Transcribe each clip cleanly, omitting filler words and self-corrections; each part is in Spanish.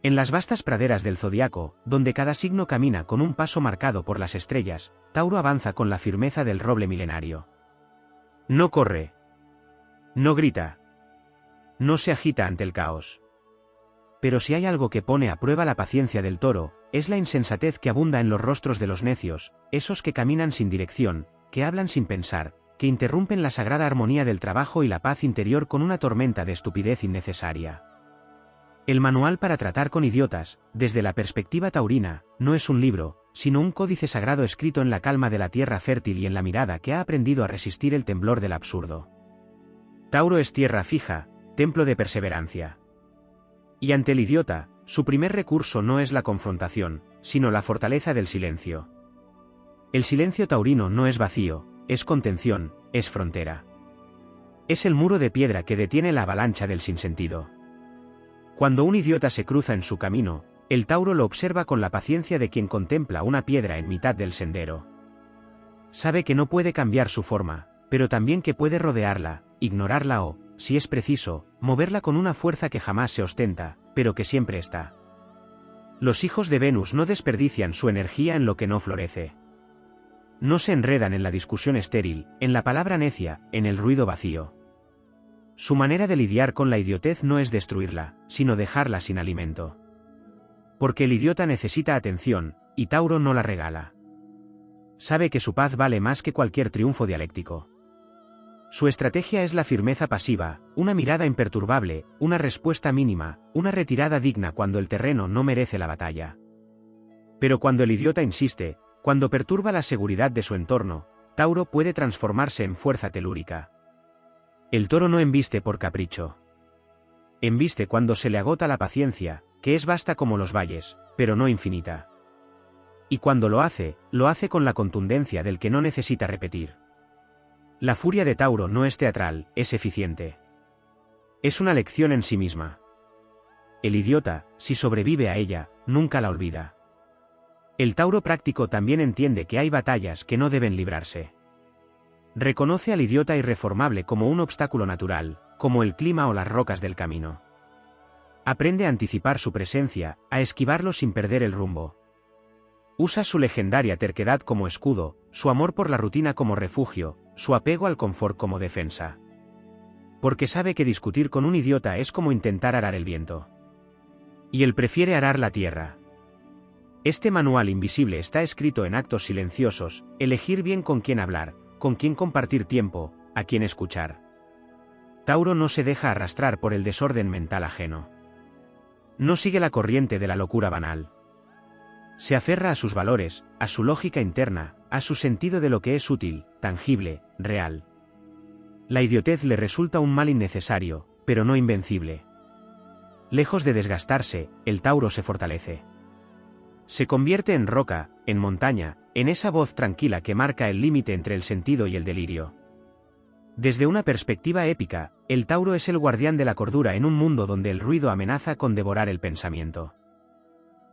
En las vastas praderas del zodiaco, donde cada signo camina con un paso marcado por las estrellas, Tauro avanza con la firmeza del roble milenario. No corre. No grita. No se agita ante el caos. Pero si hay algo que pone a prueba la paciencia del toro, es la insensatez que abunda en los rostros de los necios, esos que caminan sin dirección, que hablan sin pensar, que interrumpen la sagrada armonía del trabajo y la paz interior con una tormenta de estupidez innecesaria. El manual para tratar con idiotas, desde la perspectiva taurina, no es un libro, sino un códice sagrado escrito en la calma de la tierra fértil y en la mirada que ha aprendido a resistir el temblor del absurdo. Tauro es tierra fija, templo de perseverancia. Y ante el idiota, su primer recurso no es la confrontación, sino la fortaleza del silencio. El silencio taurino no es vacío, es contención, es frontera. Es el muro de piedra que detiene la avalancha del sinsentido. Cuando un idiota se cruza en su camino, el Tauro lo observa con la paciencia de quien contempla una piedra en mitad del sendero. Sabe que no puede cambiar su forma, pero también que puede rodearla, ignorarla o, si es preciso, moverla con una fuerza que jamás se ostenta, pero que siempre está. Los hijos de Venus no desperdician su energía en lo que no florece. No se enredan en la discusión estéril, en la palabra necia, en el ruido vacío. Su manera de lidiar con la idiotez no es destruirla, sino dejarla sin alimento. Porque el idiota necesita atención, y Tauro no la regala. Sabe que su paz vale más que cualquier triunfo dialéctico. Su estrategia es la firmeza pasiva, una mirada imperturbable, una respuesta mínima, una retirada digna cuando el terreno no merece la batalla. Pero cuando el idiota insiste, cuando perturba la seguridad de su entorno, Tauro puede transformarse en fuerza telúrica. El toro no embiste por capricho. Embiste cuando se le agota la paciencia, que es vasta como los valles, pero no infinita. Y cuando lo hace con la contundencia del que no necesita repetir. La furia de Tauro no es teatral, es eficiente. Es una lección en sí misma. El idiota, si sobrevive a ella, nunca la olvida. El Tauro práctico también entiende que hay batallas que no deben librarse. Reconoce al idiota irreformable como un obstáculo natural, como el clima o las rocas del camino. Aprende a anticipar su presencia, a esquivarlo sin perder el rumbo. Usa su legendaria terquedad como escudo, su amor por la rutina como refugio, su apego al confort como defensa. Porque sabe que discutir con un idiota es como intentar arar el viento. Y él prefiere arar la tierra. Este manual invisible está escrito en actos silenciosos, elegir bien con quién hablar, con quién compartir tiempo, a quién escuchar. Tauro no se deja arrastrar por el desorden mental ajeno. No sigue la corriente de la locura banal. Se aferra a sus valores, a su lógica interna, a su sentido de lo que es útil, tangible, real. La idiotez le resulta un mal innecesario, pero no invencible. Lejos de desgastarse, el Tauro se fortalece. Se convierte en roca, en montaña, en esa voz tranquila que marca el límite entre el sentido y el delirio. Desde una perspectiva épica, el Tauro es el guardián de la cordura en un mundo donde el ruido amenaza con devorar el pensamiento.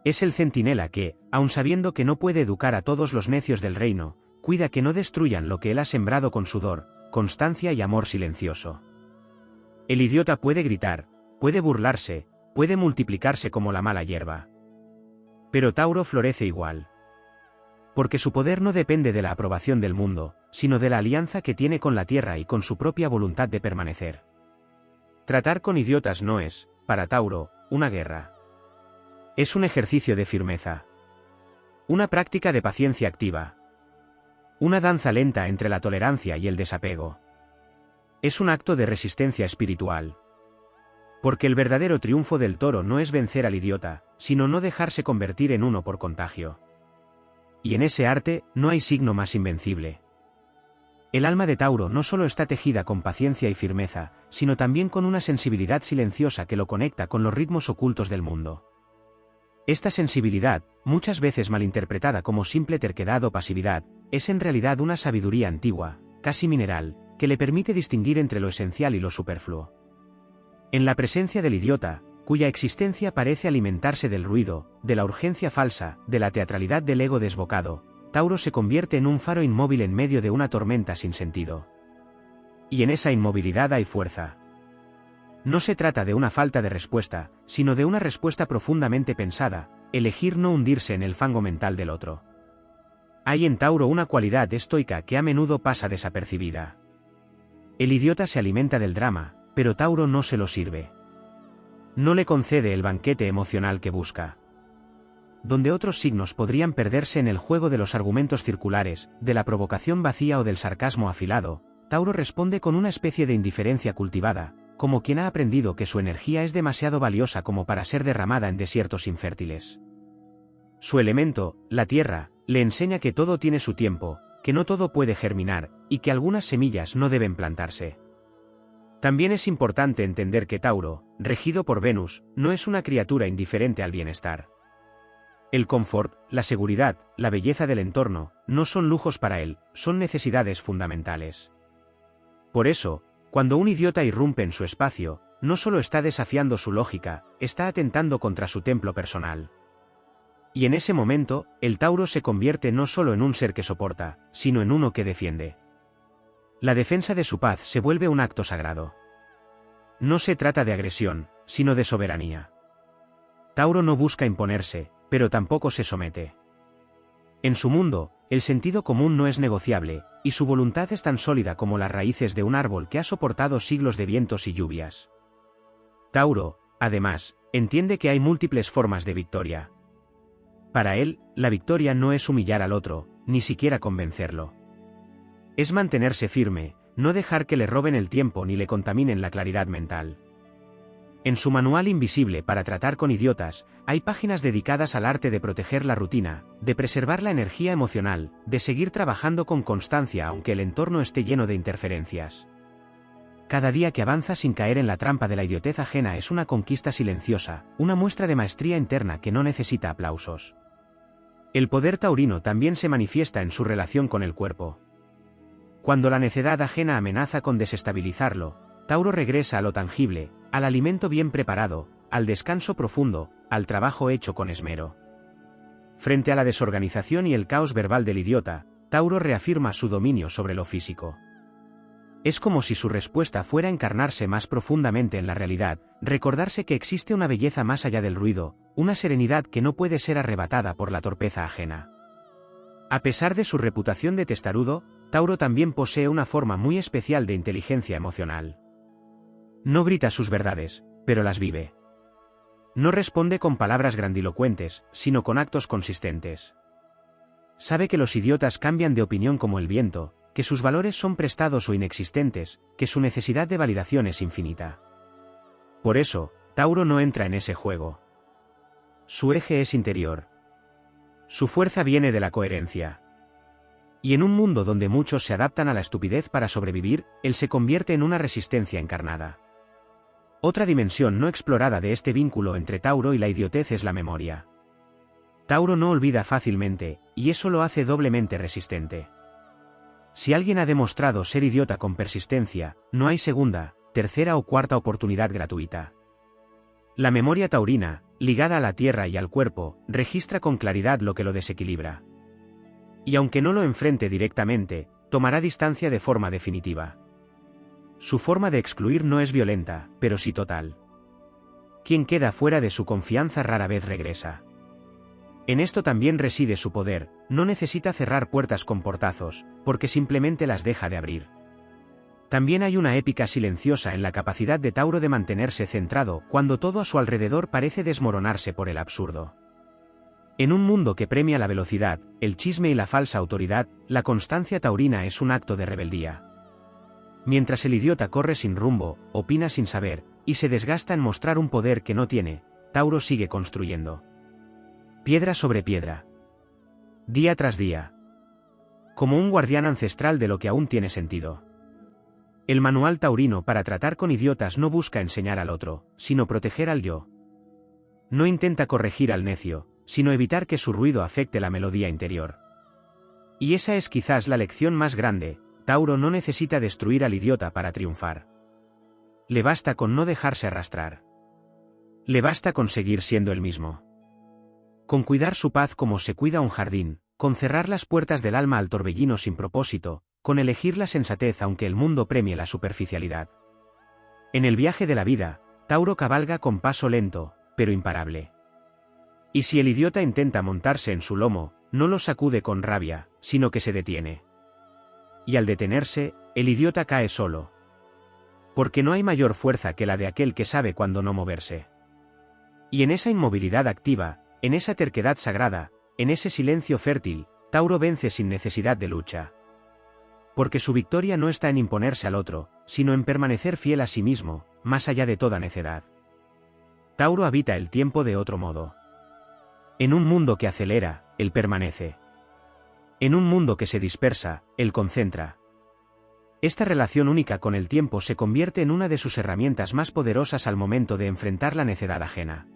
Es el centinela que, aun sabiendo que no puede educar a todos los necios del reino, cuida que no destruyan lo que él ha sembrado con sudor, constancia y amor silencioso. El idiota puede gritar, puede burlarse, puede multiplicarse como la mala hierba. Pero Tauro florece igual. Porque su poder no depende de la aprobación del mundo, sino de la alianza que tiene con la tierra y con su propia voluntad de permanecer. Tratar con idiotas no es, para Tauro, una guerra. Es un ejercicio de firmeza. Una práctica de paciencia activa. Una danza lenta entre la tolerancia y el desapego. Es un acto de resistencia espiritual. Porque el verdadero triunfo del toro no es vencer al idiota, sino no dejarse convertir en uno por contagio. Y en ese arte, no hay signo más invencible. El alma de Tauro no solo está tejida con paciencia y firmeza, sino también con una sensibilidad silenciosa que lo conecta con los ritmos ocultos del mundo. Esta sensibilidad, muchas veces malinterpretada como simple terquedad o pasividad, es en realidad una sabiduría antigua, casi mineral, que le permite distinguir entre lo esencial y lo superfluo. En la presencia del idiota, cuya existencia parece alimentarse del ruido, de la urgencia falsa, de la teatralidad del ego desbocado, Tauro se convierte en un faro inmóvil en medio de una tormenta sin sentido. Y en esa inmovilidad hay fuerza. No se trata de una falta de respuesta, sino de una respuesta profundamente pensada, elegir no hundirse en el fango mental del otro. Hay en Tauro una cualidad estoica que a menudo pasa desapercibida. El idiota se alimenta del drama, pero Tauro no se lo sirve. No le concede el banquete emocional que busca. Donde otros signos podrían perderse en el juego de los argumentos circulares, de la provocación vacía o del sarcasmo afilado, Tauro responde con una especie de indiferencia cultivada, como quien ha aprendido que su energía es demasiado valiosa como para ser derramada en desiertos infértiles. Su elemento, la tierra, le enseña que todo tiene su tiempo, que no todo puede germinar, y que algunas semillas no deben plantarse. También es importante entender que Tauro, regido por Venus, no es una criatura indiferente al bienestar. El confort, la seguridad, la belleza del entorno, no son lujos para él, son necesidades fundamentales. Por eso, cuando un idiota irrumpe en su espacio, no solo está desafiando su lógica, está atentando contra su templo personal. Y en ese momento, el Tauro se convierte no solo en un ser que soporta, sino en uno que defiende. La defensa de su paz se vuelve un acto sagrado. No se trata de agresión, sino de soberanía. Tauro no busca imponerse, pero tampoco se somete. En su mundo, el sentido común no es negociable, y su voluntad es tan sólida como las raíces de un árbol que ha soportado siglos de vientos y lluvias. Tauro, además, entiende que hay múltiples formas de victoria. Para él, la victoria no es humillar al otro, ni siquiera convencerlo. Es mantenerse firme, no dejar que le roben el tiempo ni le contaminen la claridad mental. En su manual invisible para tratar con idiotas, hay páginas dedicadas al arte de proteger la rutina, de preservar la energía emocional, de seguir trabajando con constancia aunque el entorno esté lleno de interferencias. Cada día que avanza sin caer en la trampa de la idiotez ajena es una conquista silenciosa, una muestra de maestría interna que no necesita aplausos. El poder taurino también se manifiesta en su relación con el cuerpo. Cuando la necedad ajena amenaza con desestabilizarlo, Tauro regresa a lo tangible, al alimento bien preparado, al descanso profundo, al trabajo hecho con esmero. Frente a la desorganización y el caos verbal del idiota, Tauro reafirma su dominio sobre lo físico. Es como si su respuesta fuera encarnarse más profundamente en la realidad, recordarse que existe una belleza más allá del ruido, una serenidad que no puede ser arrebatada por la torpeza ajena. A pesar de su reputación de testarudo, Tauro también posee una forma muy especial de inteligencia emocional. No grita sus verdades, pero las vive. No responde con palabras grandilocuentes, sino con actos consistentes. Sabe que los idiotas cambian de opinión como el viento, que sus valores son prestados o inexistentes, que su necesidad de validación es infinita. Por eso, Tauro no entra en ese juego. Su eje es interior. Su fuerza viene de la coherencia. Y en un mundo donde muchos se adaptan a la estupidez para sobrevivir, él se convierte en una resistencia encarnada. Otra dimensión no explorada de este vínculo entre Tauro y la idiotez es la memoria. Tauro no olvida fácilmente, y eso lo hace doblemente resistente. Si alguien ha demostrado ser idiota con persistencia, no hay segunda, tercera o cuarta oportunidad gratuita. La memoria taurina, ligada a la tierra y al cuerpo, registra con claridad lo que lo desequilibra. Y aunque no lo enfrente directamente, tomará distancia de forma definitiva. Su forma de excluir no es violenta, pero sí total. Quien queda fuera de su confianza rara vez regresa. En esto también reside su poder, no necesita cerrar puertas con portazos, porque simplemente las deja de abrir. También hay una épica silenciosa en la capacidad de Tauro de mantenerse centrado cuando todo a su alrededor parece desmoronarse por el absurdo. En un mundo que premia la velocidad, el chisme y la falsa autoridad, la constancia taurina es un acto de rebeldía. Mientras el idiota corre sin rumbo, opina sin saber, y se desgasta en mostrar un poder que no tiene, Tauro sigue construyendo. Piedra sobre piedra. Día tras día. Como un guardián ancestral de lo que aún tiene sentido. El manual taurino para tratar con idiotas no busca enseñar al otro, sino proteger al yo. No intenta corregir al necio, sino evitar que su ruido afecte la melodía interior. Y esa es quizás la lección más grande: Tauro no necesita destruir al idiota para triunfar. Le basta con no dejarse arrastrar. Le basta con seguir siendo el mismo. Con cuidar su paz como se cuida un jardín, con cerrar las puertas del alma al torbellino sin propósito, con elegir la sensatez aunque el mundo premie la superficialidad. En el viaje de la vida, Tauro cabalga con paso lento, pero imparable. Y si el idiota intenta montarse en su lomo, no lo sacude con rabia, sino que se detiene. Y al detenerse, el idiota cae solo. Porque no hay mayor fuerza que la de aquel que sabe cuándo no moverse. Y en esa inmovilidad activa, en esa terquedad sagrada, en ese silencio fértil, Tauro vence sin necesidad de lucha. Porque su victoria no está en imponerse al otro, sino en permanecer fiel a sí mismo, más allá de toda necedad. Tauro habita el tiempo de otro modo. En un mundo que acelera, él permanece. En un mundo que se dispersa, él concentra. Esta relación única con el tiempo se convierte en una de sus herramientas más poderosas al momento de enfrentar la necedad ajena.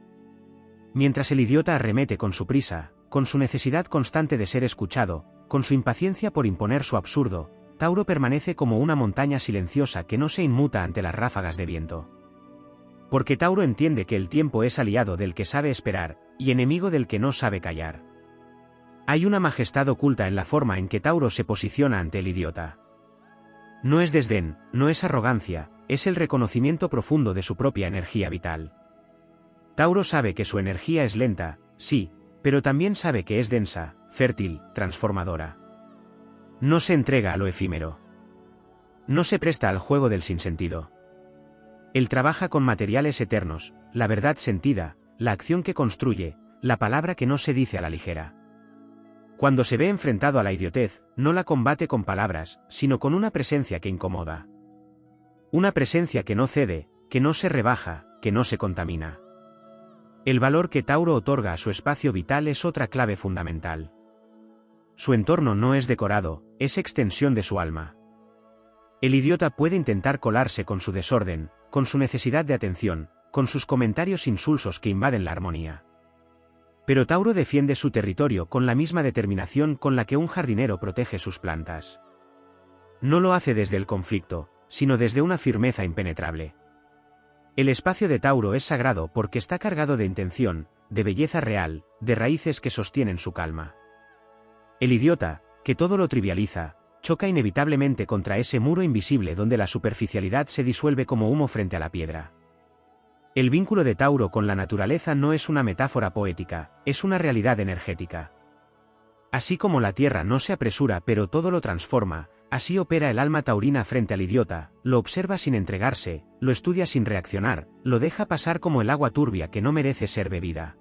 Mientras el idiota arremete con su prisa, con su necesidad constante de ser escuchado, con su impaciencia por imponer su absurdo, Tauro permanece como una montaña silenciosa que no se inmuta ante las ráfagas de viento. Porque Tauro entiende que el tiempo es aliado del que sabe esperar, y enemigo del que no sabe callar. Hay una majestad oculta en la forma en que Tauro se posiciona ante el idiota. No es desdén, no es arrogancia, es el reconocimiento profundo de su propia energía vital. Tauro sabe que su energía es lenta, sí, pero también sabe que es densa, fértil, transformadora. No se entrega a lo efímero. No se presta al juego del sinsentido. Él trabaja con materiales eternos, la verdad sentida, la acción que construye, la palabra que no se dice a la ligera. Cuando se ve enfrentado a la idiotez, no la combate con palabras, sino con una presencia que incomoda. Una presencia que no cede, que no se rebaja, que no se contamina. El valor que Tauro otorga a su espacio vital es otra clave fundamental. Su entorno no es decorado, es extensión de su alma. El idiota puede intentar colarse con su desorden, con su necesidad de atención, con sus comentarios insulsos que invaden la armonía. Pero Tauro defiende su territorio con la misma determinación con la que un jardinero protege sus plantas. No lo hace desde el conflicto, sino desde una firmeza impenetrable. El espacio de Tauro es sagrado porque está cargado de intención, de belleza real, de raíces que sostienen su calma. El idiota, que todo lo trivializa, choca inevitablemente contra ese muro invisible donde la superficialidad se disuelve como humo frente a la piedra. El vínculo de Tauro con la naturaleza no es una metáfora poética, es una realidad energética. Así como la tierra no se apresura pero todo lo transforma, así opera el alma taurina frente al idiota, lo observa sin entregarse, lo estudia sin reaccionar, lo deja pasar como el agua turbia que no merece ser bebida.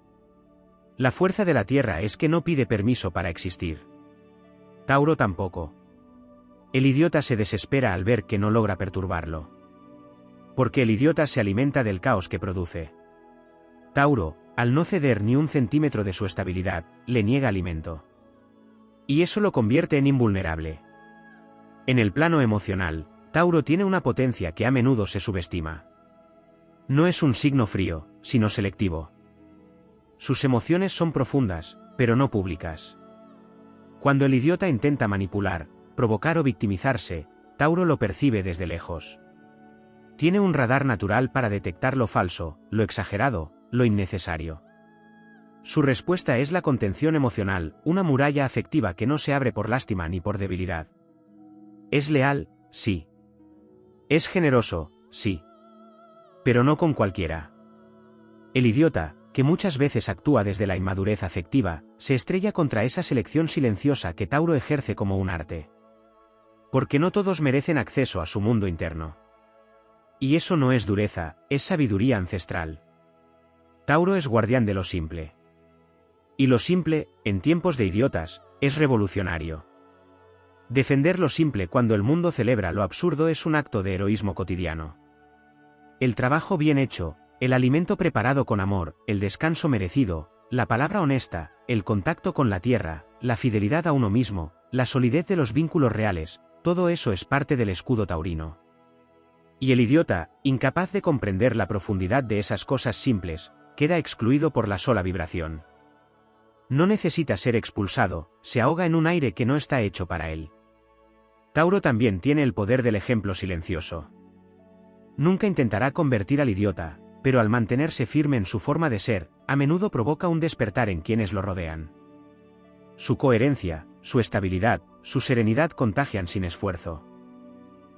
La fuerza de la tierra es que no pide permiso para existir. Tauro tampoco. El idiota se desespera al ver que no logra perturbarlo. Porque el idiota se alimenta del caos que produce. Tauro, al no ceder ni un centímetro de su estabilidad, le niega alimento. Y eso lo convierte en invulnerable. En el plano emocional, Tauro tiene una potencia que a menudo se subestima. No es un signo frío, sino selectivo. Sus emociones son profundas, pero no públicas. Cuando el idiota intenta manipular, provocar o victimizarse, Tauro lo percibe desde lejos. Tiene un radar natural para detectar lo falso, lo exagerado, lo innecesario. Su respuesta es la contención emocional, una muralla afectiva que no se abre por lástima ni por debilidad. Es leal, sí. Es generoso, sí. Pero no con cualquiera. El idiota, que muchas veces actúa desde la inmadurez afectiva, se estrella contra esa selección silenciosa que Tauro ejerce como un arte. Porque no todos merecen acceso a su mundo interno. Y eso no es dureza, es sabiduría ancestral. Tauro es guardián de lo simple. Y lo simple, en tiempos de idiotas, es revolucionario. Defender lo simple cuando el mundo celebra lo absurdo es un acto de heroísmo cotidiano. El trabajo bien hecho, el alimento preparado con amor, el descanso merecido, la palabra honesta, el contacto con la tierra, la fidelidad a uno mismo, la solidez de los vínculos reales, todo eso es parte del escudo taurino. Y el idiota, incapaz de comprender la profundidad de esas cosas simples, queda excluido por la sola vibración. No necesita ser expulsado, se ahoga en un aire que no está hecho para él. Tauro también tiene el poder del ejemplo silencioso. Nunca intentará convertir al idiota, pero al mantenerse firme en su forma de ser, a menudo provoca un despertar en quienes lo rodean. Su coherencia, su estabilidad, su serenidad contagian sin esfuerzo.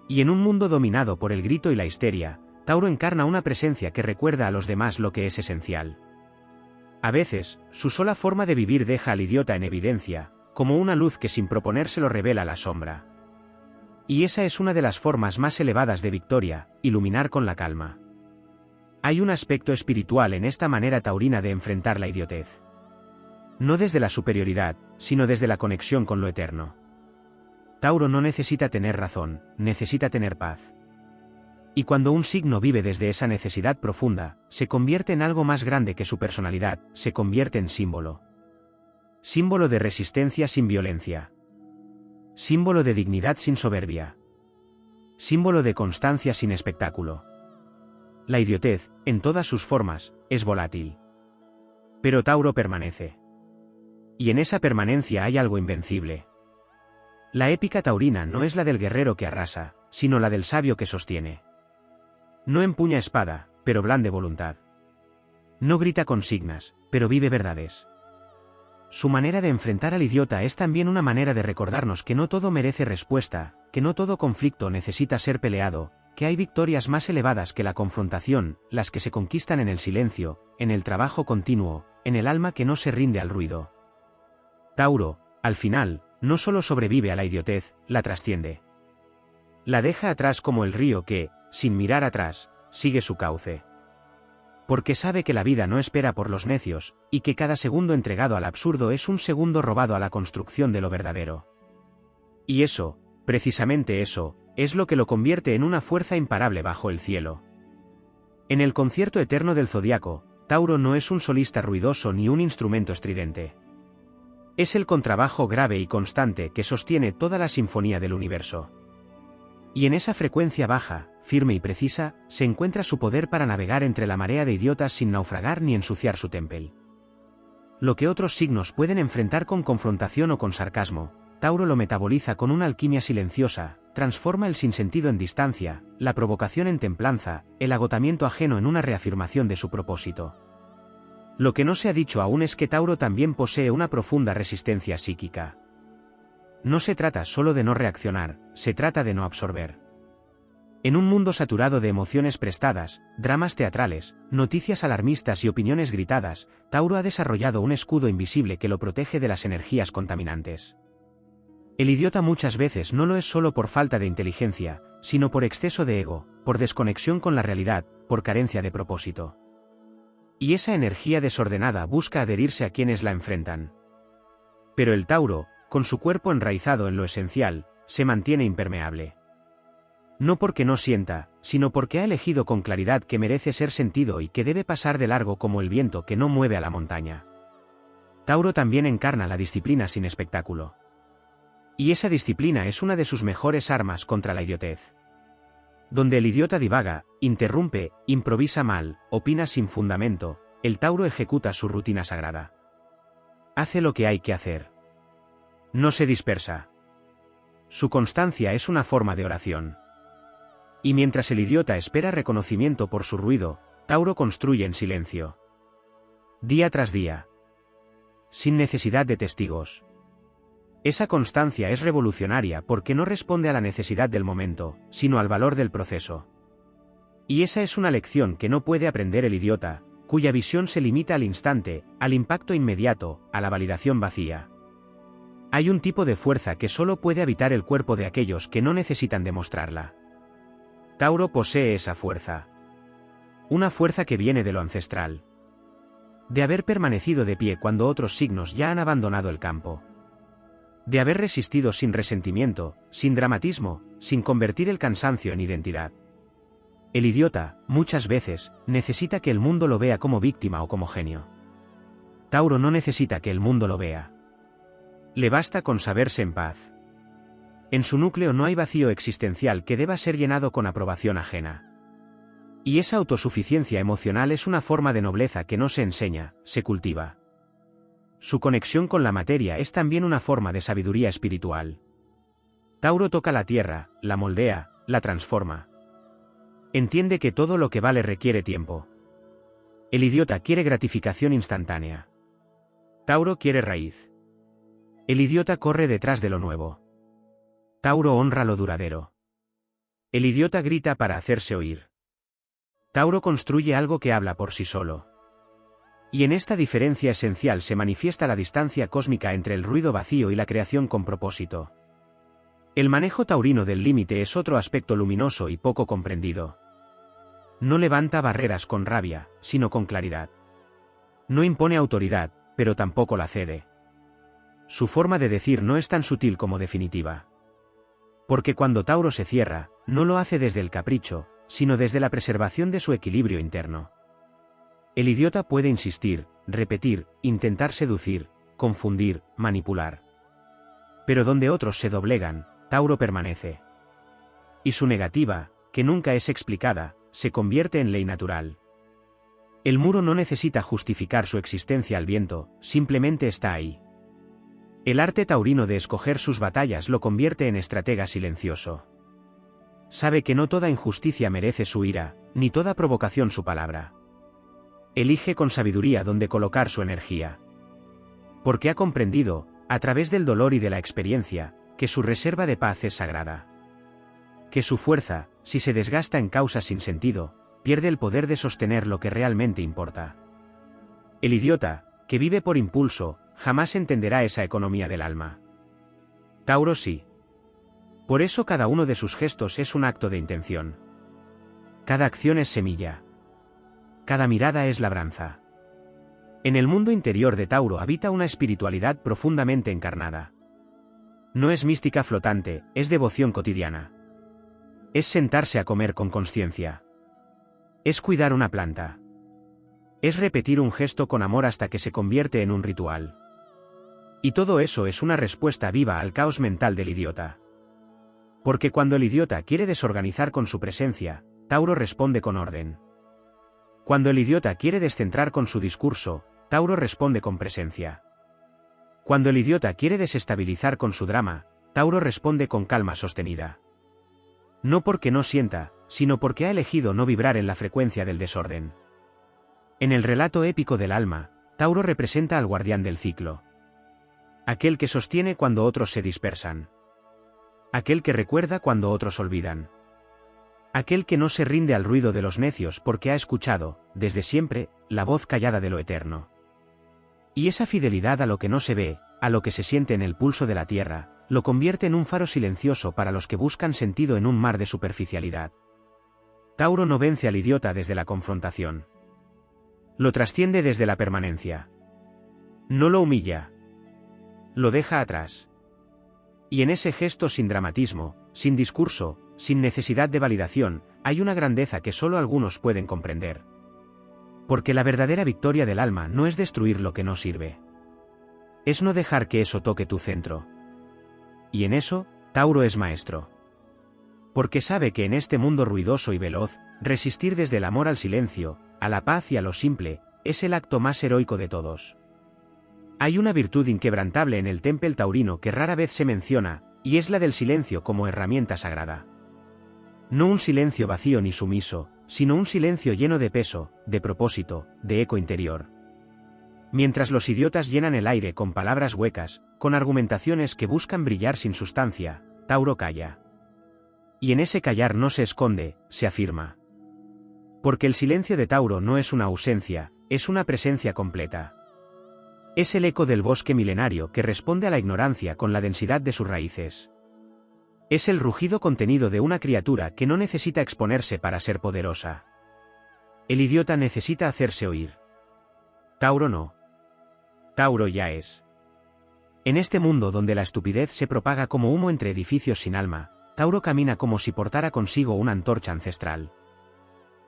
Y en un mundo dominado por el grito y la histeria, Tauro encarna una presencia que recuerda a los demás lo que es esencial. A veces, su sola forma de vivir deja al idiota en evidencia, como una luz que sin proponérselo revela la sombra. Y esa es una de las formas más elevadas de victoria, iluminar con la calma. Hay un aspecto espiritual en esta manera taurina de enfrentar la idiotez. No desde la superioridad, sino desde la conexión con lo eterno. Tauro no necesita tener razón, necesita tener paz. Y cuando un signo vive desde esa necesidad profunda, se convierte en algo más grande que su personalidad, se convierte en símbolo. Símbolo de resistencia sin violencia. Símbolo de dignidad sin soberbia. Símbolo de constancia sin espectáculo. La idiotez, en todas sus formas, es volátil. Pero Tauro permanece. Y en esa permanencia hay algo invencible. La épica taurina no es la del guerrero que arrasa, sino la del sabio que sostiene. No empuña espada, pero blande voluntad. No grita consignas, pero vive verdades. Su manera de enfrentar al idiota es también una manera de recordarnos que no todo merece respuesta, que no todo conflicto necesita ser peleado, que hay victorias más elevadas que la confrontación, las que se conquistan en el silencio, en el trabajo continuo, en el alma que no se rinde al ruido. Tauro, al final, no solo sobrevive a la idiotez, la trasciende. La deja atrás como el río que, sin mirar atrás, sigue su cauce. Porque sabe que la vida no espera por los necios, y que cada segundo entregado al absurdo es un segundo robado a la construcción de lo verdadero. Y eso, precisamente eso, es lo que lo convierte en una fuerza imparable bajo el cielo. En el concierto eterno del zodiaco, Tauro no es un solista ruidoso ni un instrumento estridente. Es el contrabajo grave y constante que sostiene toda la sinfonía del universo. Y en esa frecuencia baja, firme y precisa, se encuentra su poder para navegar entre la marea de idiotas sin naufragar ni ensuciar su tempel. Lo que otros signos pueden enfrentar con confrontación o con sarcasmo, Tauro lo metaboliza con una alquimia silenciosa, transforma el sinsentido en distancia, la provocación en templanza, el agotamiento ajeno en una reafirmación de su propósito. Lo que no se ha dicho aún es que Tauro también posee una profunda resistencia psíquica. No se trata solo de no reaccionar, se trata de no absorber. En un mundo saturado de emociones prestadas, dramas teatrales, noticias alarmistas y opiniones gritadas, Tauro ha desarrollado un escudo invisible que lo protege de las energías contaminantes. El idiota muchas veces no lo es solo por falta de inteligencia, sino por exceso de ego, por desconexión con la realidad, por carencia de propósito. Y esa energía desordenada busca adherirse a quienes la enfrentan. Pero el Tauro, con su cuerpo enraizado en lo esencial, se mantiene impermeable. No porque no sienta, sino porque ha elegido con claridad que merece ser sentido y que debe pasar de largo como el viento que no mueve a la montaña. Tauro también encarna la disciplina sin espectáculo. Y esa disciplina es una de sus mejores armas contra la idiotez. Donde el idiota divaga, interrumpe, improvisa mal, opina sin fundamento, el Tauro ejecuta su rutina sagrada. Hace lo que hay que hacer. No se dispersa. Su constancia es una forma de oración. Y mientras el idiota espera reconocimiento por su ruido, Tauro construye en silencio. Día tras día. Sin necesidad de testigos. Esa constancia es revolucionaria porque no responde a la necesidad del momento, sino al valor del proceso. Y esa es una lección que no puede aprender el idiota, cuya visión se limita al instante, al impacto inmediato, a la validación vacía. Hay un tipo de fuerza que solo puede habitar el cuerpo de aquellos que no necesitan demostrarla. Tauro posee esa fuerza. Una fuerza que viene de lo ancestral. De haber permanecido de pie cuando otros signos ya han abandonado el campo. De haber resistido sin resentimiento, sin dramatismo, sin convertir el cansancio en identidad. El idiota, muchas veces, necesita que el mundo lo vea como víctima o como genio. Tauro no necesita que el mundo lo vea. Le basta con saberse en paz. En su núcleo no hay vacío existencial que deba ser llenado con aprobación ajena. Y esa autosuficiencia emocional es una forma de nobleza que no se enseña, se cultiva. Su conexión con la materia es también una forma de sabiduría espiritual. Tauro toca la tierra, la moldea, la transforma. Entiende que todo lo que vale requiere tiempo. El idiota quiere gratificación instantánea. Tauro quiere raíz. El idiota corre detrás de lo nuevo. Tauro honra lo duradero. El idiota grita para hacerse oír. Tauro construye algo que habla por sí solo. Y en esta diferencia esencial se manifiesta la distancia cósmica entre el ruido vacío y la creación con propósito. El manejo taurino del límite es otro aspecto luminoso y poco comprendido. No levanta barreras con rabia, sino con claridad. No impone autoridad, pero tampoco la cede. Su forma de decir no es tan sutil como definitiva. Porque cuando Tauro se cierra, no lo hace desde el capricho, sino desde la preservación de su equilibrio interno. El idiota puede insistir, repetir, intentar seducir, confundir, manipular. Pero donde otros se doblegan, Tauro permanece. Y su negativa, que nunca es explicada, se convierte en ley natural. El muro no necesita justificar su existencia al viento, simplemente está ahí. El arte taurino de escoger sus batallas lo convierte en estratega silencioso. Sabe que no toda injusticia merece su ira, ni toda provocación su palabra. Elige con sabiduría dónde colocar su energía. Porque ha comprendido, a través del dolor y de la experiencia, que su reserva de paz es sagrada. Que su fuerza, si se desgasta en causas sin sentido, pierde el poder de sostener lo que realmente importa. El idiota, que vive por impulso, jamás entenderá esa economía del alma. Tauro sí. Por eso cada uno de sus gestos es un acto de intención. Cada acción es semilla. Cada mirada es labranza. En el mundo interior de Tauro habita una espiritualidad profundamente encarnada. No es mística flotante, es devoción cotidiana. Es sentarse a comer con consciencia. Es cuidar una planta. Es repetir un gesto con amor hasta que se convierte en un ritual. Y todo eso es una respuesta viva al caos mental del idiota. Porque cuando el idiota quiere desorganizar con su presencia, Tauro responde con orden. Cuando el idiota quiere descentrar con su discurso, Tauro responde con presencia. Cuando el idiota quiere desestabilizar con su drama, Tauro responde con calma sostenida. No porque no sienta, sino porque ha elegido no vibrar en la frecuencia del desorden. En el relato épico del alma, Tauro representa al guardián del ciclo. Aquel que sostiene cuando otros se dispersan. Aquel que recuerda cuando otros olvidan. Aquel que no se rinde al ruido de los necios porque ha escuchado, desde siempre, la voz callada de lo eterno. Y esa fidelidad a lo que no se ve, a lo que se siente en el pulso de la tierra, lo convierte en un faro silencioso para los que buscan sentido en un mar de superficialidad. Tauro no vence al idiota desde la confrontación. Lo trasciende desde la permanencia. No lo humilla. Lo deja atrás. Y en ese gesto sin dramatismo, sin discurso, sin necesidad de validación, hay una grandeza que solo algunos pueden comprender. Porque la verdadera victoria del alma no es destruir lo que no sirve. Es no dejar que eso toque tu centro. Y en eso, Tauro es maestro. Porque sabe que en este mundo ruidoso y veloz, resistir desde el amor al silencio, a la paz y a lo simple, es el acto más heroico de todos. Hay una virtud inquebrantable en el temple taurino que rara vez se menciona, y es la del silencio como herramienta sagrada. No un silencio vacío ni sumiso, sino un silencio lleno de peso, de propósito, de eco interior. Mientras los idiotas llenan el aire con palabras huecas, con argumentaciones que buscan brillar sin sustancia, Tauro calla. Y en ese callar no se esconde, se afirma. Porque el silencio de Tauro no es una ausencia, es una presencia completa. Es el eco del bosque milenario que responde a la ignorancia con la densidad de sus raíces. Es el rugido contenido de una criatura que no necesita exponerse para ser poderosa. El idiota necesita hacerse oír. Tauro no. Tauro ya es. En este mundo donde la estupidez se propaga como humo entre edificios sin alma, Tauro camina como si portara consigo una antorcha ancestral.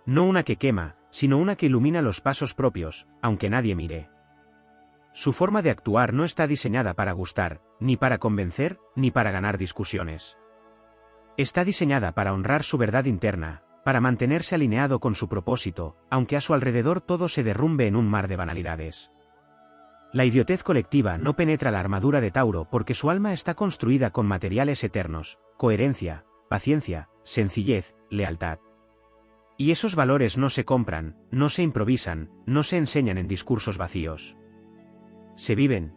No una que quema, sino una que ilumina los pasos propios, aunque nadie mire. Su forma de actuar no está diseñada para gustar, ni para convencer, ni para ganar discusiones. Está diseñada para honrar su verdad interna, para mantenerse alineado con su propósito, aunque a su alrededor todo se derrumbe en un mar de banalidades. La idiotez colectiva no penetra la armadura de Tauro porque su alma está construida con materiales eternos, coherencia, paciencia, sencillez, lealtad. Y esos valores no se compran, no se improvisan, no se enseñan en discursos vacíos. Se viven.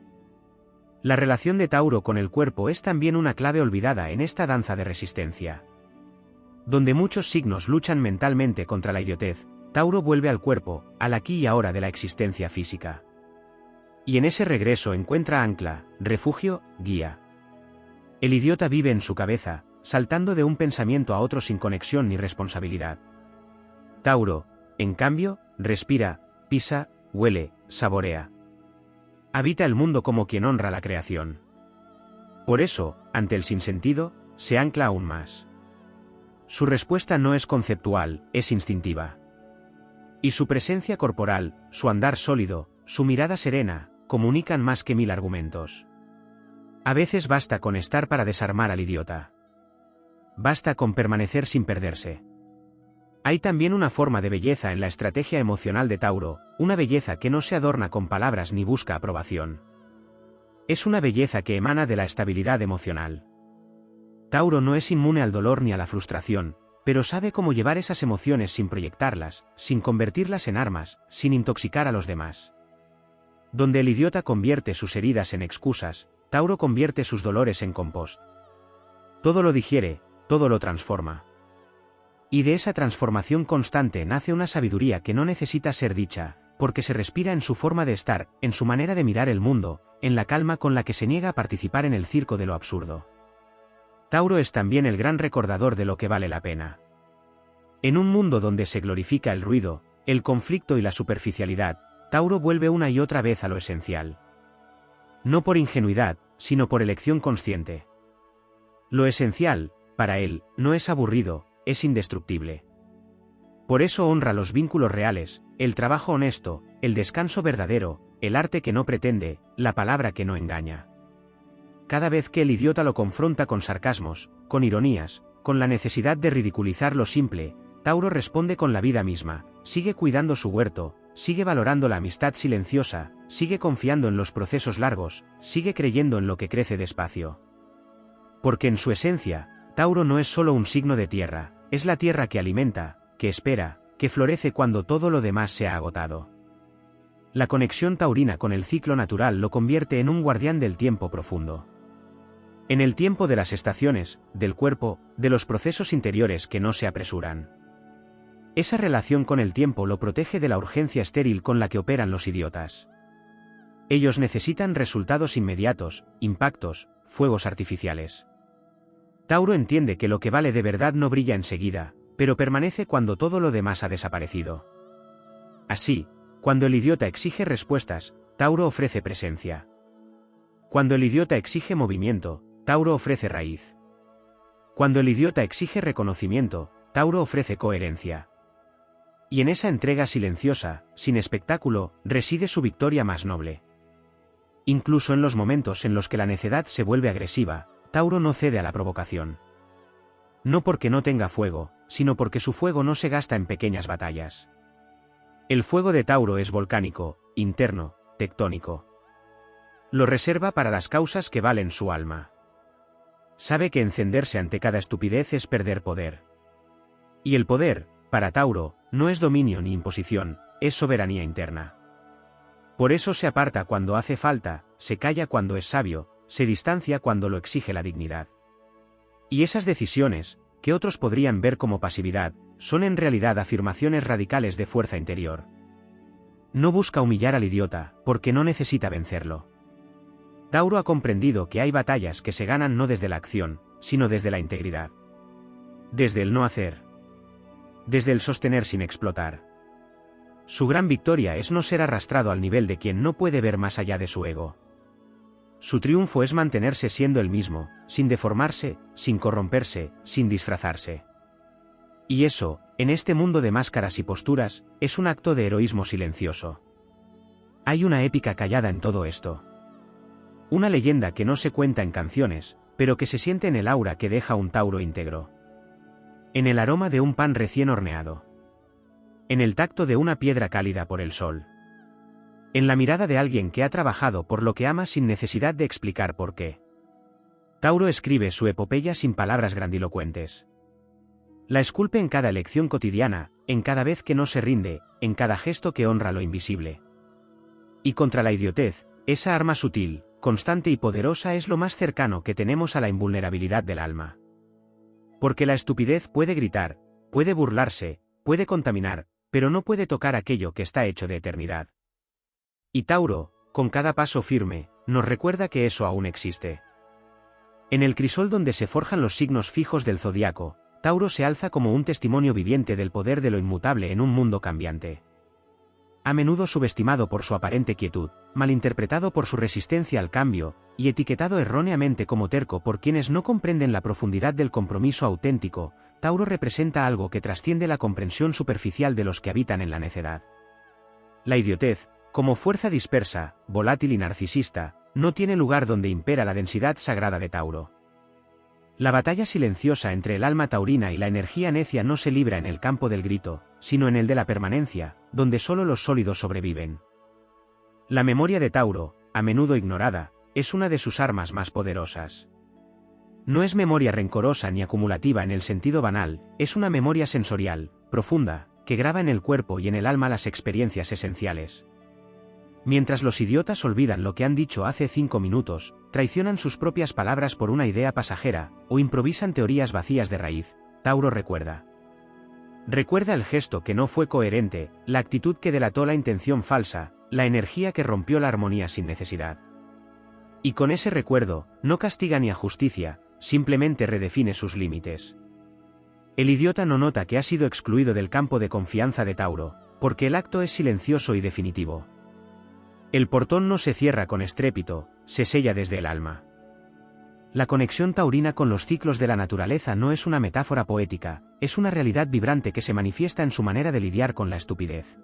La relación de Tauro con el cuerpo es también una clave olvidada en esta danza de resistencia. Donde muchos signos luchan mentalmente contra la idiotez, Tauro vuelve al cuerpo, al aquí y ahora de la existencia física. Y en ese regreso encuentra ancla, refugio, guía. El idiota vive en su cabeza, saltando de un pensamiento a otro sin conexión ni responsabilidad. Tauro, en cambio, respira, pisa, huele, saborea. Habita el mundo como quien honra la creación. Por eso, ante el sinsentido, se ancla aún más. Su respuesta no es conceptual, es instintiva. Y su presencia corporal, su andar sólido, su mirada serena, comunican más que 1000 argumentos. A veces basta con estar para desarmar al idiota. Basta con permanecer sin perderse. Hay también una forma de belleza en la estrategia emocional de Tauro, una belleza que no se adorna con palabras ni busca aprobación. Es una belleza que emana de la estabilidad emocional. Tauro no es inmune al dolor ni a la frustración, pero sabe cómo llevar esas emociones sin proyectarlas, sin convertirlas en armas, sin intoxicar a los demás. Donde el idiota convierte sus heridas en excusas, Tauro convierte sus dolores en compost. Todo lo digiere, todo lo transforma. Y de esa transformación constante nace una sabiduría que no necesita ser dicha, porque se respira en su forma de estar, en su manera de mirar el mundo, en la calma con la que se niega a participar en el circo de lo absurdo. Tauro es también el gran recordador de lo que vale la pena. En un mundo donde se glorifica el ruido, el conflicto y la superficialidad, Tauro vuelve una y otra vez a lo esencial. No por ingenuidad, sino por elección consciente. Lo esencial, para él, no es aburrido, es indestructible. Por eso honra los vínculos reales, el trabajo honesto, el descanso verdadero, el arte que no pretende, la palabra que no engaña. Cada vez que el idiota lo confronta con sarcasmos, con ironías, con la necesidad de ridiculizar lo simple, Tauro responde con la vida misma, sigue cuidando su huerto, sigue valorando la amistad silenciosa, sigue confiando en los procesos largos, sigue creyendo en lo que crece despacio. Porque en su esencia, Tauro no es solo un signo de tierra, es la tierra que alimenta, que espera, que florece cuando todo lo demás se ha agotado. La conexión taurina con el ciclo natural lo convierte en un guardián del tiempo profundo. En el tiempo de las estaciones, del cuerpo, de los procesos interiores que no se apresuran. Esa relación con el tiempo lo protege de la urgencia estéril con la que operan los idiotas. Ellos necesitan resultados inmediatos, impactos, fuegos artificiales. Tauro entiende que lo que vale de verdad no brilla enseguida, pero permanece cuando todo lo demás ha desaparecido. Así, cuando el idiota exige respuestas, Tauro ofrece presencia. Cuando el idiota exige movimiento, Tauro ofrece raíz. Cuando el idiota exige reconocimiento, Tauro ofrece coherencia. Y en esa entrega silenciosa, sin espectáculo, reside su victoria más noble. Incluso en los momentos en los que la necedad se vuelve agresiva, Tauro no cede a la provocación. No porque no tenga fuego, sino porque su fuego no se gasta en pequeñas batallas. El fuego de Tauro es volcánico, interno, tectónico. Lo reserva para las causas que valen su alma. Sabe que encenderse ante cada estupidez es perder poder. Y el poder, para Tauro, no es dominio ni imposición, es soberanía interna. Por eso se aparta cuando hace falta, se calla cuando es sabio, se distancia cuando lo exige la dignidad. Y esas decisiones, que otros podrían ver como pasividad, son en realidad afirmaciones radicales de fuerza interior. No busca humillar al idiota, porque no necesita vencerlo. Tauro ha comprendido que hay batallas que se ganan no desde la acción, sino desde la integridad. Desde el no hacer. Desde el sostener sin explotar. Su gran victoria es no ser arrastrado al nivel de quien no puede ver más allá de su ego. Su triunfo es mantenerse siendo el mismo, sin deformarse, sin corromperse, sin disfrazarse. Y eso, en este mundo de máscaras y posturas, es un acto de heroísmo silencioso. Hay una épica callada en todo esto. Una leyenda que no se cuenta en canciones, pero que se siente en el aura que deja un Tauro íntegro. En el aroma de un pan recién horneado. En el tacto de una piedra cálida por el sol. En la mirada de alguien que ha trabajado por lo que ama sin necesidad de explicar por qué. Tauro escribe su epopeya sin palabras grandilocuentes. La esculpe en cada elección cotidiana, en cada vez que no se rinde, en cada gesto que honra lo invisible. Y contra la idiotez, esa arma sutil, constante y poderosa es lo más cercano que tenemos a la invulnerabilidad del alma. Porque la estupidez puede gritar, puede burlarse, puede contaminar, pero no puede tocar aquello que está hecho de eternidad. Y Tauro, con cada paso firme, nos recuerda que eso aún existe. En el crisol donde se forjan los signos fijos del zodiaco, Tauro se alza como un testimonio viviente del poder de lo inmutable en un mundo cambiante. A menudo subestimado por su aparente quietud, malinterpretado por su resistencia al cambio, y etiquetado erróneamente como terco por quienes no comprenden la profundidad del compromiso auténtico, Tauro representa algo que trasciende la comprensión superficial de los que habitan en la necedad. La idiotez, como fuerza dispersa, volátil y narcisista, no tiene lugar donde impera la densidad sagrada de Tauro. La batalla silenciosa entre el alma taurina y la energía necia no se libra en el campo del grito, sino en el de la permanencia, donde solo los sólidos sobreviven. La memoria de Tauro, a menudo ignorada, es una de sus armas más poderosas. No es memoria rencorosa ni acumulativa en el sentido banal, es una memoria sensorial, profunda, que graba en el cuerpo y en el alma las experiencias esenciales. Mientras los idiotas olvidan lo que han dicho hace 5 minutos, traicionan sus propias palabras por una idea pasajera, o improvisan teorías vacías de raíz, Tauro recuerda. Recuerda el gesto que no fue coherente, la actitud que delató la intención falsa, la energía que rompió la armonía sin necesidad. Y con ese recuerdo, no castiga ni ajusticia, simplemente redefine sus límites. El idiota no nota que ha sido excluido del campo de confianza de Tauro, porque el acto es silencioso y definitivo. El portón no se cierra con estrépito, se sella desde el alma. La conexión taurina con los ciclos de la naturaleza no es una metáfora poética, es una realidad vibrante que se manifiesta en su manera de lidiar con la estupidez.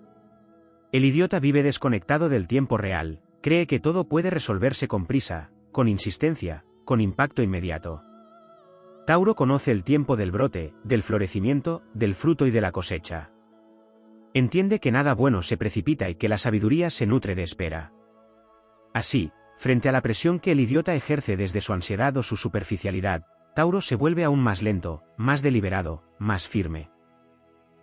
El idiota vive desconectado del tiempo real, cree que todo puede resolverse con prisa, con insistencia, con impacto inmediato. Tauro conoce el tiempo del brote, del florecimiento, del fruto y de la cosecha. Entiende que nada bueno se precipita y que la sabiduría se nutre de espera. Así, frente a la presión que el idiota ejerce desde su ansiedad o su superficialidad, Tauro se vuelve aún más lento, más deliberado, más firme.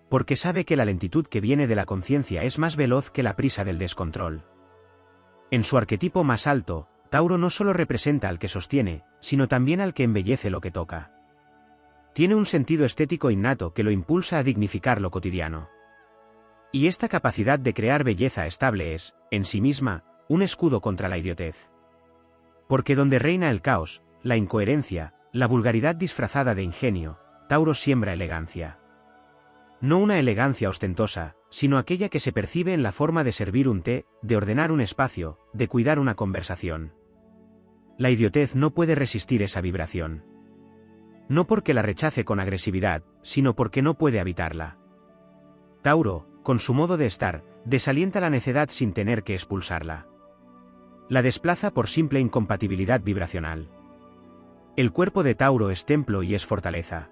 Porque sabe que la lentitud que viene de la conciencia es más veloz que la prisa del descontrol. En su arquetipo más alto, Tauro no solo representa al que sostiene, sino también al que embellece lo que toca. Tiene un sentido estético innato que lo impulsa a dignificar lo cotidiano. Y esta capacidad de crear belleza estable es, en sí misma, un escudo contra la idiotez. Porque donde reina el caos, la incoherencia, la vulgaridad disfrazada de ingenio, Tauro siembra elegancia. No una elegancia ostentosa, sino aquella que se percibe en la forma de servir un té, de ordenar un espacio, de cuidar una conversación. La idiotez no puede resistir esa vibración. No porque la rechace con agresividad, sino porque no puede habitarla. Tauro, con su modo de estar, desalienta la necedad sin tener que expulsarla. La desplaza por simple incompatibilidad vibracional. El cuerpo de Tauro es templo y es fortaleza.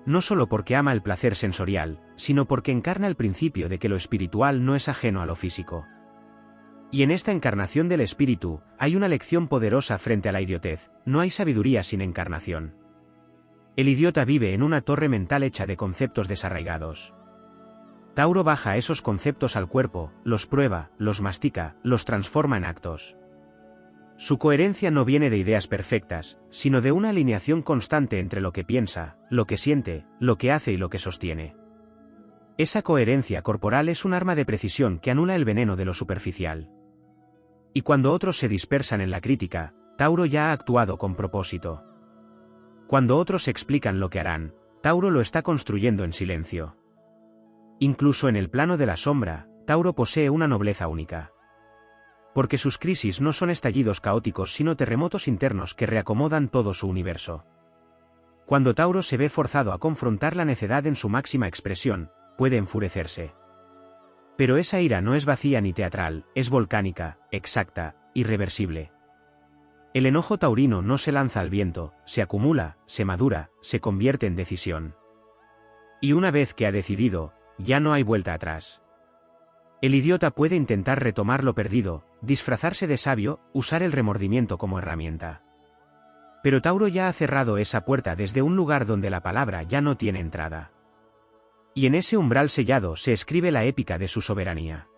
No solo porque ama el placer sensorial, sino porque encarna el principio de que lo espiritual no es ajeno a lo físico. Y en esta encarnación del espíritu, hay una lección poderosa frente a la idiotez: no hay sabiduría sin encarnación. El idiota vive en una torre mental hecha de conceptos desarraigados. Tauro baja esos conceptos al cuerpo, los prueba, los mastica, los transforma en actos. Su coherencia no viene de ideas perfectas, sino de una alineación constante entre lo que piensa, lo que siente, lo que hace y lo que sostiene. Esa coherencia corporal es un arma de precisión que anula el veneno de lo superficial. Y cuando otros se dispersan en la crítica, Tauro ya ha actuado con propósito. Cuando otros explican lo que harán, Tauro lo está construyendo en silencio. Incluso en el plano de la sombra, Tauro posee una nobleza única. Porque sus crisis no son estallidos caóticos sino terremotos internos que reacomodan todo su universo. Cuando Tauro se ve forzado a confrontar la necedad en su máxima expresión, puede enfurecerse. Pero esa ira no es vacía ni teatral, es volcánica, exacta, irreversible. El enojo taurino no se lanza al viento, se acumula, se madura, se convierte en decisión. Y una vez que ha decidido, ya no hay vuelta atrás. El idiota puede intentar retomar lo perdido, disfrazarse de sabio, usar el remordimiento como herramienta. Pero Tauro ya ha cerrado esa puerta desde un lugar donde la palabra ya no tiene entrada. Y en ese umbral sellado se escribe la épica de su soberanía.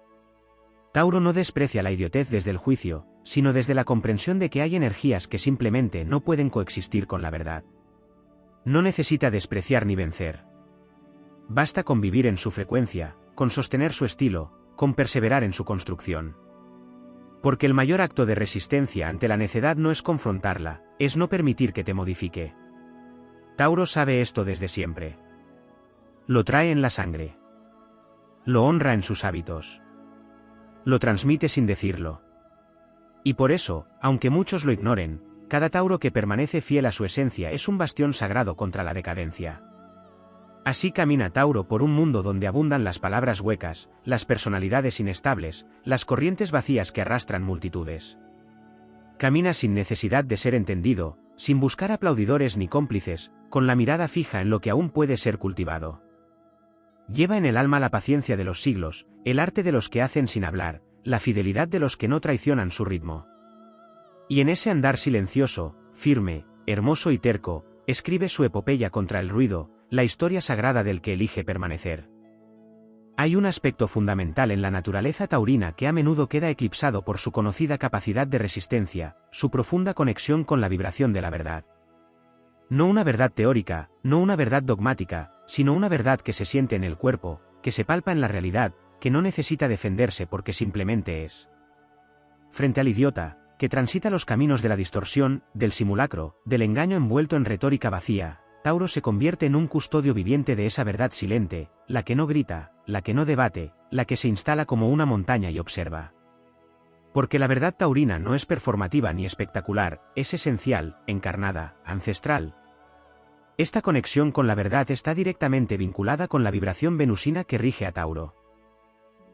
Tauro no desprecia la idiotez desde el juicio, sino desde la comprensión de que hay energías que simplemente no pueden coexistir con la verdad. No necesita despreciar ni vencer. Basta con vivir en su frecuencia, con sostener su estilo, con perseverar en su construcción. Porque el mayor acto de resistencia ante la necedad no es confrontarla, es no permitir que te modifique. Tauro sabe esto desde siempre. Lo trae en la sangre. Lo honra en sus hábitos. Lo transmite sin decirlo. Y por eso, aunque muchos lo ignoren, cada Tauro que permanece fiel a su esencia es un bastión sagrado contra la decadencia. Así camina Tauro por un mundo donde abundan las palabras huecas, las personalidades inestables, las corrientes vacías que arrastran multitudes. Camina sin necesidad de ser entendido, sin buscar aplaudidores ni cómplices, con la mirada fija en lo que aún puede ser cultivado. Lleva en el alma la paciencia de los siglos, el arte de los que hacen sin hablar, la fidelidad de los que no traicionan su ritmo. Y en ese andar silencioso, firme, hermoso y terco, escribe su epopeya contra el ruido, la historia sagrada del que elige permanecer. Hay un aspecto fundamental en la naturaleza taurina que a menudo queda eclipsado por su conocida capacidad de resistencia, su profunda conexión con la vibración de la verdad. No una verdad teórica, no una verdad dogmática, sino una verdad que se siente en el cuerpo, que se palpa en la realidad, que no necesita defenderse porque simplemente es. Frente al idiota, que transita los caminos de la distorsión, del simulacro, del engaño envuelto en retórica vacía, Tauro se convierte en un custodio viviente de esa verdad silente, la que no grita, la que no debate, la que se instala como una montaña y observa. Porque la verdad taurina no es performativa ni espectacular, es esencial, encarnada, ancestral. Esta conexión con la verdad está directamente vinculada con la vibración venusina que rige a Tauro.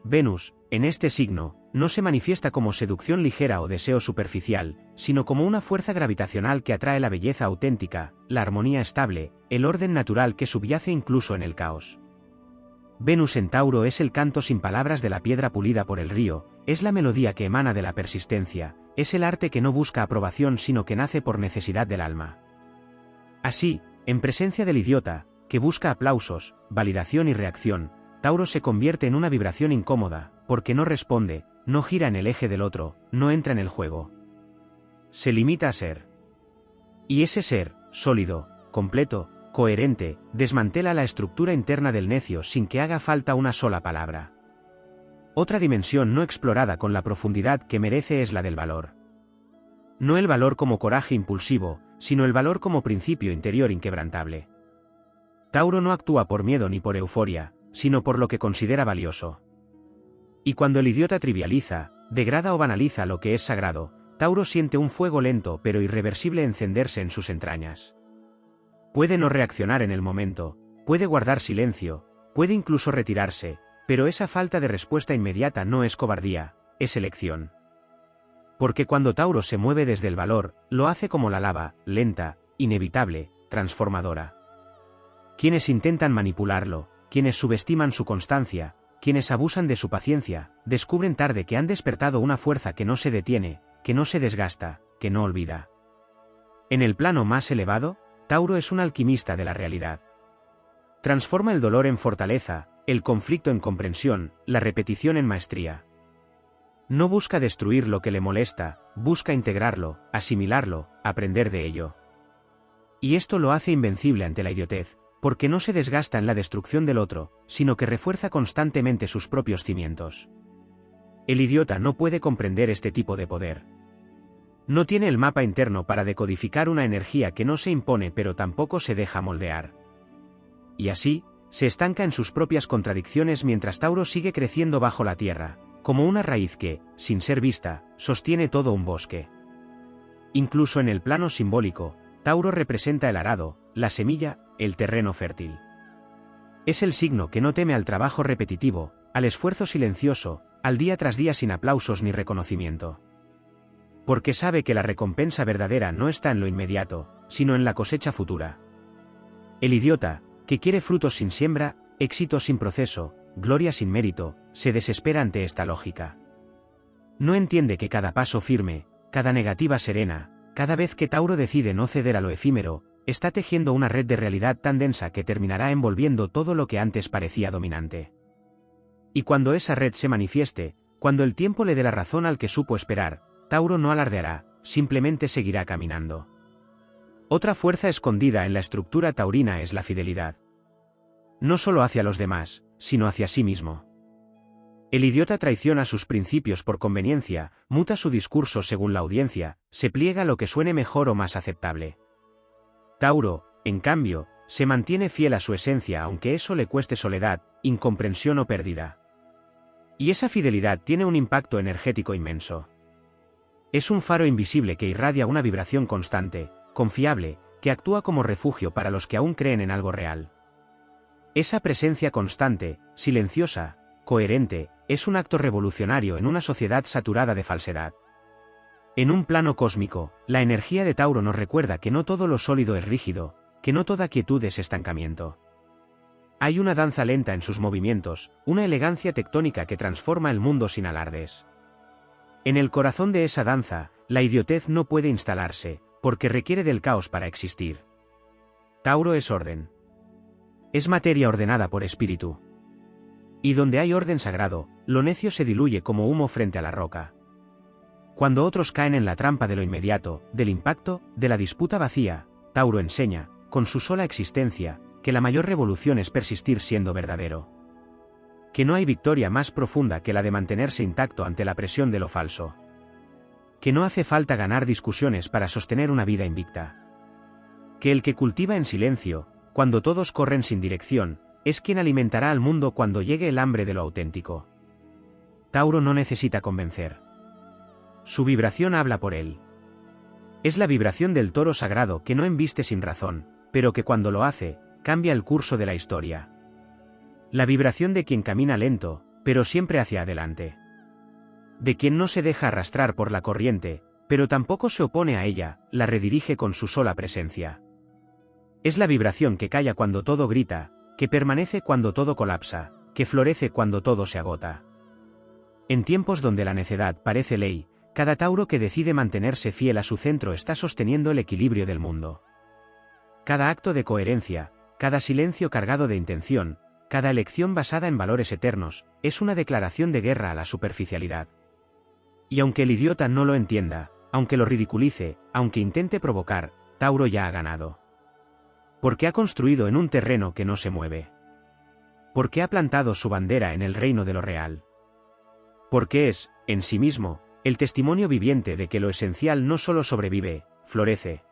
Venus, en este signo, no se manifiesta como seducción ligera o deseo superficial, sino como una fuerza gravitacional que atrae la belleza auténtica, la armonía estable, el orden natural que subyace incluso en el caos. Venus en Tauro es el canto sin palabras de la piedra pulida por el río, es la melodía que emana de la persistencia, es el arte que no busca aprobación sino que nace por necesidad del alma. Así, en presencia del idiota, que busca aplausos, validación y reacción, Tauro se convierte en una vibración incómoda, porque no responde, no gira en el eje del otro, no entra en el juego. Se limita a ser. Y ese ser, sólido, completo, coherente, desmantela la estructura interna del necio sin que haga falta una sola palabra. Otra dimensión no explorada con la profundidad que merece es la del valor. No el valor como coraje impulsivo, sino el valor como principio interior inquebrantable. Tauro no actúa por miedo ni por euforia, sino por lo que considera valioso. Y cuando el idiota trivializa, degrada o banaliza lo que es sagrado, Tauro siente un fuego lento pero irreversible encenderse en sus entrañas. Puede no reaccionar en el momento, puede guardar silencio, puede incluso retirarse, pero esa falta de respuesta inmediata no es cobardía, es elección. Porque cuando Tauro se mueve desde el valor, lo hace como la lava, lenta, inevitable, transformadora. Quienes intentan manipularlo, quienes subestiman su constancia, quienes abusan de su paciencia, descubren tarde que han despertado una fuerza que no se detiene, que no se desgasta, que no olvida. En el plano más elevado, Tauro es un alquimista de la realidad. Transforma el dolor en fortaleza, el conflicto en comprensión, la repetición en maestría. No busca destruir lo que le molesta, busca integrarlo, asimilarlo, aprender de ello. Y esto lo hace invencible ante la idiotez, porque no se desgasta en la destrucción del otro, sino que refuerza constantemente sus propios cimientos. El idiota no puede comprender este tipo de poder. No tiene el mapa interno para decodificar una energía que no se impone pero tampoco se deja moldear. Y así, se estanca en sus propias contradicciones mientras Tauro sigue creciendo bajo la tierra, como una raíz que, sin ser vista, sostiene todo un bosque. Incluso en el plano simbólico, Tauro representa el arado, la semilla, el terreno fértil. Es el signo que no teme al trabajo repetitivo, al esfuerzo silencioso, al día tras día sin aplausos ni reconocimiento. Porque sabe que la recompensa verdadera no está en lo inmediato, sino en la cosecha futura. El idiota, que quiere frutos sin siembra, éxito sin proceso, gloria sin mérito, se desespera ante esta lógica. No entiende que cada paso firme, cada negativa serena, cada vez que Tauro decide no ceder a lo efímero, está tejiendo una red de realidad tan densa que terminará envolviendo todo lo que antes parecía dominante. Y cuando esa red se manifieste, cuando el tiempo le dé la razón al que supo esperar, Tauro no alardeará, simplemente seguirá caminando. Otra fuerza escondida en la estructura taurina es la fidelidad. No solo hacia los demás, sino hacia sí mismo. El idiota traiciona sus principios por conveniencia, muta su discurso según la audiencia, se pliega a lo que suene mejor o más aceptable. Tauro, en cambio, se mantiene fiel a su esencia aunque eso le cueste soledad, incomprensión o pérdida. Y esa fidelidad tiene un impacto energético inmenso. Es un faro invisible que irradia una vibración constante, confiable, que actúa como refugio para los que aún creen en algo real. Esa presencia constante, silenciosa, coherente, es un acto revolucionario en una sociedad saturada de falsedad. En un plano cósmico, la energía de Tauro nos recuerda que no todo lo sólido es rígido, que no toda quietud es estancamiento. Hay una danza lenta en sus movimientos, una elegancia tectónica que transforma el mundo sin alardes. En el corazón de esa danza, la idiotez no puede instalarse, porque requiere del caos para existir. Tauro es orden. Es materia ordenada por espíritu. Y donde hay orden sagrado, lo necio se diluye como humo frente a la roca. Cuando otros caen en la trampa de lo inmediato, del impacto, de la disputa vacía, Tauro enseña, con su sola existencia, que la mayor revolución es persistir siendo verdadero. Que no hay victoria más profunda que la de mantenerse intacto ante la presión de lo falso. Que no hace falta ganar discusiones para sostener una vida invicta. Que el que cultiva en silencio, cuando todos corren sin dirección, es quien alimentará al mundo cuando llegue el hambre de lo auténtico. Tauro no necesita convencer. Su vibración habla por él. Es la vibración del toro sagrado que no embiste sin razón, pero que cuando lo hace, cambia el curso de la historia. La vibración de quien camina lento, pero siempre hacia adelante. De quien no se deja arrastrar por la corriente, pero tampoco se opone a ella, la redirige con su sola presencia. Es la vibración que calla cuando todo grita, que permanece cuando todo colapsa, que florece cuando todo se agota. En tiempos donde la necedad parece ley, cada Tauro que decide mantenerse fiel a su centro está sosteniendo el equilibrio del mundo. Cada acto de coherencia, cada silencio cargado de intención, cada elección basada en valores eternos, es una declaración de guerra a la superficialidad. Y aunque el idiota no lo entienda, aunque lo ridiculice, aunque intente provocar, Tauro ya ha ganado. Porque ha construido en un terreno que no se mueve. Porque ha plantado su bandera en el reino de lo real. Porque es, en sí mismo, el testimonio viviente de que lo esencial no solo sobrevive, florece.